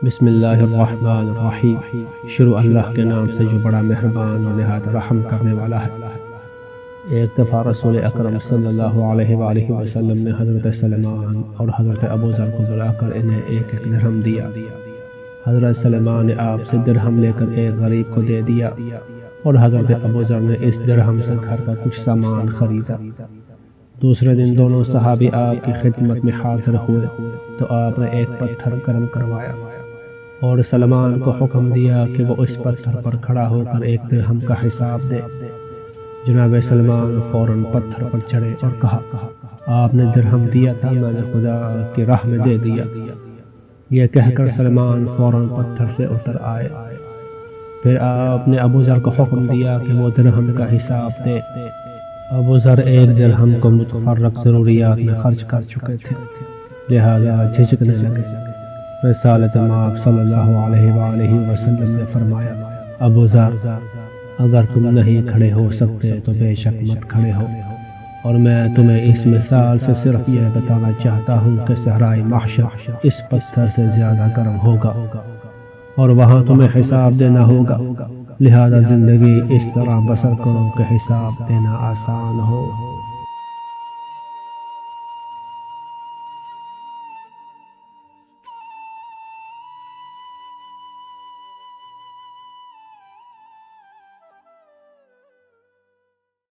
بسم اللہ الرحمن الرحیم۔ شروع اللہ کے نام سے جو بڑا مہربان اور نہایت رحم کرنے والا ہے۔ ایک دفعہ رسول اکرم صلی اللہ علیہ وآلہ وسلم نے حضرت سلمان اور حضرت ابو ذر کو بلا کر انہیں ایک ایک درہم دیا۔ حضرت سلمان نے آپ سے درہم لے کر ایک غریب کو دے دیا اور حضرت ابو ذر نے اس درہم سے گھر کا کچھ سامان خریدا۔ دوسرے دن دونوں صحابی آپ کی خدمت میں حاضر ہوئے تو آپ نے ایک پتھر گرم کروایا اور سلمان کو حکم دیا کہ وہ اس پتھر پر کھڑا ہو کر ایک درہم کا حساب دے۔ جناب سلمان فوراً پتھر پر چڑھے اور کہا، آپ نے درہم دیا تھا، میں نے خدا کی راہ میں دے دیا۔ یہ کہہ کر سلمان فوراً پتھر سے اتر آئے۔ پھر آپ نے ابو ذر کو حکم دیا کہ وہ درہم کا حساب دے۔ ابو ذر ایک درہم کو متفرق ضروریات میں خرچ کر چکے تھے، لہذا جھجکنے لگے۔ رسالت مآب صلی اللہ علیہ وآلہ وسلم نے فرمایا، ابو ذر، اگر تم نہیں کھڑے ہو سکتے تو بے شک مت کھڑے ہو، اور میں تمہیں اس مثال سے صرف یہ بتانا چاہتا ہوں کہ صحرائے محشر اس پتھر سے زیادہ گرم ہوگا اور وہاں تمہیں حساب دینا ہوگا، لہذا زندگی اس طرح بسر کرو کہ حساب دینا آسان ہو۔